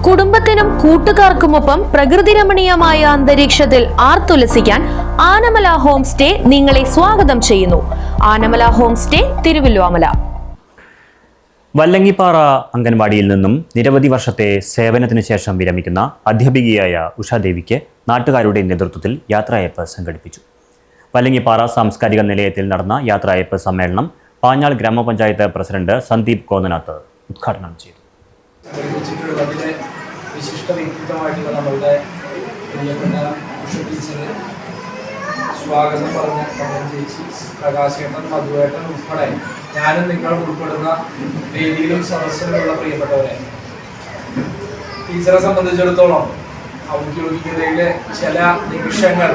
കുടുംബത്തിനും കൂട്ടുകാർക്കുമൊപ്പം പ്രകൃതിരമണീയമായ അന്തരീക്ഷത്തിൽ ആർത്തുലസിക്കാൻ ആനമല ഹോം സ്റ്റേ നിങ്ങളെ സ്വാഗതം ചെയ്യുന്നു. Anamala home stay, Thiruvallomala. വല്ലങ്ങിപ്പാറ അംഗൻവാടിയിൽ നിന്നും നിരവധി വർഷത്തെ സേവനത്തിനു ശേഷം വിരമിക്കുന്ന അധ്യാപികയായ ഉഷാദേവിക്ക് നാട്ടുകാരുടെ നേതൃത്വത്തിൽ യാത്രയയപ്പ് സംഘടിപ്പിച്ചു. വല്ലങ്ങിപ്പാറ സാംസ്കാരിക നിലയത്തിൽ നടന്ന യാത്രയയപ്പ് സമ്മേളനം പാഞ്ഞാൾ ഗ്രാമപഞ്ചായത്ത് പ്രസിഡന്റ് സന്ദീപ് കോന്നനാത്ത് ഉദ്ഘാടനം ചെയ്തു. വിശിഷ്ട വ്യക്തിത്വമായിട്ടുള്ള നമ്മളുടെ പ്രിയപ്പെട്ട ടീച്ചർ, സ്വാഗതം പറഞ്ഞ ചേച്ചി, പ്രകാശേട്ടൻ, മധുവേട്ടൻ ഉൾപ്പെടെ ഞാനും നിങ്ങളും ഉൾപ്പെടുന്ന വേദിയിലും സദസ്സിലുള്ള പ്രിയപ്പെട്ടവരെ, ടീച്ചറെ സംബന്ധിച്ചിടത്തോളം ഔദ്യോഗികതയിലെ ചില നിമിഷങ്ങൾ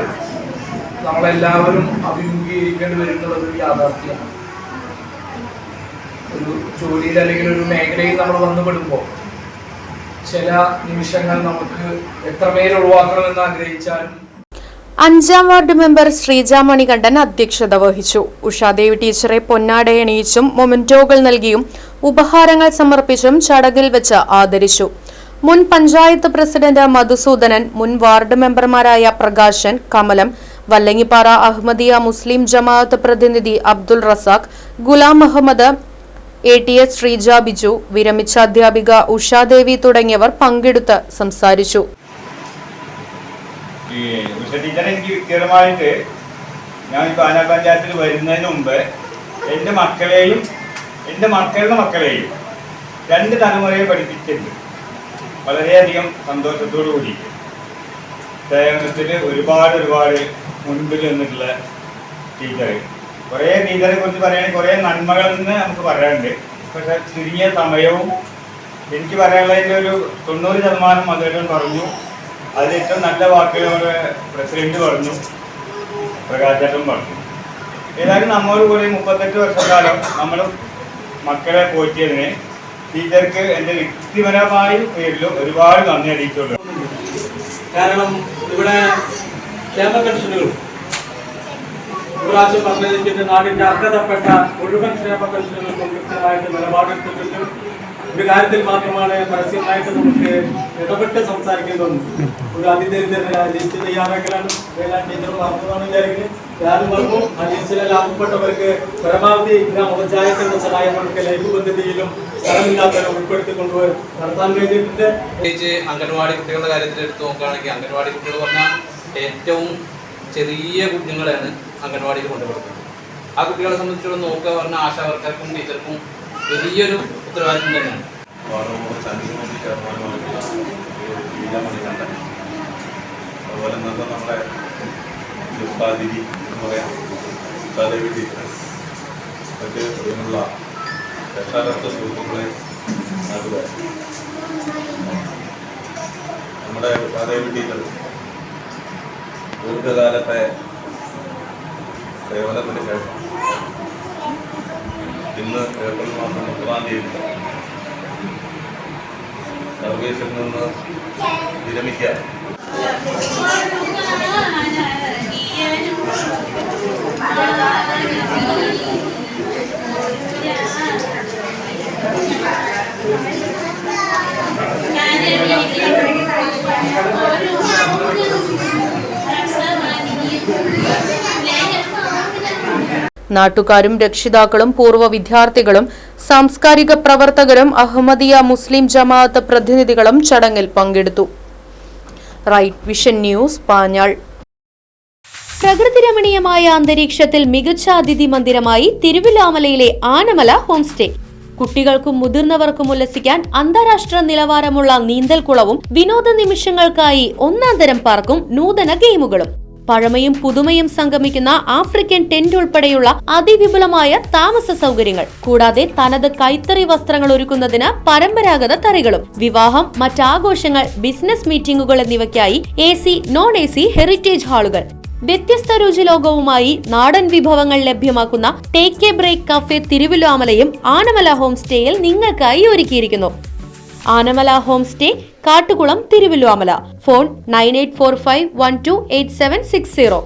നമ്മളെല്ലാവരും അഭിമുഖീകരിക്കേണ്ടി വരുന്നുള്ളൊരു യാഥാർത്ഥ്യമാണ്. ഒരു ജോലിയിൽ അല്ലെങ്കിൽ ഒരു മേഖലയിൽ നമ്മൾ വന്നുപെടുമ്പോൾ ചില നിമിഷങ്ങൾ നമുക്ക് എത്രമേൽ ഒഴിവാക്കണമെന്ന് ആഗ്രഹിച്ചാലും. 5ാം വാർഡ് മെമ്പർ ശ്രീജ മണികണ്ഠൻ അധ്യക്ഷത വഹിച്ചു. ഉഷാദേവി ടീച്ചറെ പൊന്നാടയണിയിച്ചും മൊമെന്റോകൾ നൽകിയും ഉപഹാരങ്ങൾ സമർപ്പിച്ചും ചടങ്ങിൽ വെച്ച് ആദരിച്ചു. മുൻ പഞ്ചായത്ത് പ്രസിഡന്റ് മധുസൂദനൻ, മുൻ വാർഡ് മെമ്പർമാരായ പ്രകാശൻ, കമലം, വല്ലങ്ങിപ്പാറ അഹമ്മദിയ മുസ്ലിം ജമാഅത്ത് പ്രതിനിധി അബ്ദുൾ റസാഖ്, ഗുലാം മുഹമ്മദ്, ATS ശ്രീജ ബിജു, വിരമിച്ച അധ്യാപിക ഉഷാദേവി തുടങ്ങിയവർ പങ്കെടുത്ത് സംസാരിച്ചു. എനിക്ക് വ്യക്തിപരമായിട്ട് ഞാൻ ഈ പാഞ്ഞാൾ പഞ്ചായത്തിൽ വരുന്നതിന് മുമ്പ് എൻ്റെ മക്കളെയും എൻ്റെ മക്കളുടെ മക്കളെയും 2 തലമുറയെ പഠിപ്പിച്ചിട്ടുണ്ട്. വളരെയധികം സന്തോഷത്തോടു കൂടി സേവനത്തിൽ ഒരുപാട് മുൻപിൽ നിന്നിട്ടുള്ള ടീച്ചർ. കുറേ ടീച്ചറെ കുറിച്ച് പറയുകയാണെങ്കിൽ കുറേ നന്മകളിൽ നിന്ന് നമുക്ക് പറയാനുണ്ട്. പക്ഷേ ചുരുങ്ങിയ സമയവും എനിക്ക് പറയാനുള്ളതിൻ്റെ ഒരു 90% അദ്ദേഹം പറഞ്ഞു. അതിലേറ്റവും നല്ല വാക്കുകൾ പ്രസിഡന്റ് പറഞ്ഞു, പ്രകാശേട്ടൻ പറഞ്ഞു. ഏതായാലും നമ്മോട് കൂടി 38 വർഷക്കാലം നമ്മൾ മക്കളെ പോറ്റിയതിന് ടീച്ചർക്ക് എൻ്റെ വ്യക്തിപരമായ പേരിലും ഒരുപാട് നന്ദി അറിയിച്ചുള്ളൂ. കാരണം ഇവിടെ ക്ഷേമ പെൻഷനുകൾ പ്രാവശ്യം പറഞ്ഞിരിക്കുന്ന നാടിന്റെ അർഹതപ്പെട്ട മുഴുവൻ ക്ഷേമ പെൻഷനുകൾക്കും കൃത്യമായിട്ട് നിലപാടെടുത്തിട്ടുണ്ട്. ഒരു കാര്യത്തിൽ മാത്രമാണ് പരസ്യമായിട്ട് നമുക്ക് ഇടപെട്ട് സംസാരിക്കേണ്ടതുണ്ട്. ഒരു അതിദരിദ്രനായ ലിസ്റ്റ് തയ്യാറാക്കലാണ് ടീച്ചറും മാത്രമാണ് വിചാരിക്കുന്നത്. ഞാനും പറഞ്ഞു ആ ലിസ്റ്റിലെ ലാഭപ്പെട്ടവർക്ക് പരമാവധി ഗ്രാമപഞ്ചായത്തിന്റെ സഹായം നമുക്ക് ലൈഫ് പദ്ധതിയിലും സ്ഥലമില്ലാത്തവരെ ഉൾപ്പെടുത്തിക്കൊണ്ട് നടത്താൻ വേണ്ടിയിട്ടുണ്ട്. പ്രത്യേകിച്ച് അംഗൻവാടി കുട്ടികളുടെ കാര്യത്തിൽ എടുത്ത് നോക്കുകയാണെങ്കിൽ അംഗൻവാടി കുട്ടികൾ പറഞ്ഞാൽ ഏറ്റവും ചെറിയ കുഞ്ഞുങ്ങളെയാണ് അംഗൻവാടിയിൽ കൊണ്ടുപോകുന്നത്. ആ കുട്ടികളെ സംബന്ധിച്ചിടത്തോളം നോക്കുക പറഞ്ഞാൽ ആശാവർക്കർക്കും ടീച്ചർക്കും വലിയൊരു ഉത്തരവാദിത്വം തന്നെയാണ്. അതുപോലെ നമ്മുടെ രക്ഷാകർത്ത സുഹൃത്തുക്കളെ, നമ്മുടെ ഉഷാദേവി ടീച്ചർ ദീർഘകാലത്തെ സേവനത്തിന് ശേഷം ഇന്ന് ഏപ്രിൽ മാസം 30-ാം തീയതി സർവീസിൽ നിന്ന് വിരമിക്കുക. നാട്ടുകാരും രക്ഷിതാക്കളും പൂർവ്വ വിദ്യാർത്ഥികളും സാംസ്കാരിക പ്രവർത്തകരും അഹമ്മദിയ മുസ്ലിം ജമാഅത്ത് പ്രതിനിധികളും ചടങ്ങിൽ പങ്കെടുത്തു. Right vision news, Panjal. പ്രകൃതിരമണീയമായ അന്തരീക്ഷത്തിൽ മികച്ച അതിഥി മന്ദിരമായി തിരുവല്ലോമലയിലെ ആനമല ഹോം സ്റ്റേ. കുട്ടികൾക്കും മുതിർന്നവർക്കും ഉല്ലസിക്കാൻ അന്താരാഷ്ട്ര നിലവാരമുള്ള നീന്തൽക്കുളവും വിനോദ നിമിഷങ്ങൾക്കായി 1-ാം തരം പാർക്കും നൂതന ഗെയിമുകളും. പഴമയും പുതുമയും സംഗമിക്കുന്ന ആഫ്രിക്കൻ ടെന്റ് ഉൾപ്പെടെയുള്ള അതിവിപുലമായ താമസ സൗകര്യങ്ങൾ, കൂടാതെ തനത് കൈത്തറി വസ്ത്രങ്ങൾ ഒരുക്കുന്നതിന് പരമ്പരാഗത തറികളും. വിവാഹം, മറ്റാഘോഷങ്ങൾ, ബിസിനസ് മീറ്റിംഗുകൾ എന്നിവയ്ക്കായി AC, non-AC ഹെറിറ്റേജ് ഹാളുകൾ. വ്യത്യസ്ത രുചിലോകവുമായി നാടൻ വിഭവങ്ങൾ ലഭ്യമാക്കുന്ന ടേക്ക് എ ബ്രേക്ക് കഫേ തിരുവല്ലോമലയും ആനമല ഹോം സ്റ്റേയിൽ നിങ്ങൾക്കായി ഒരുക്കിയിരിക്കുന്നു. Anamala home stay, Kattukulam, Thiruvallomala. Phone 9845128760.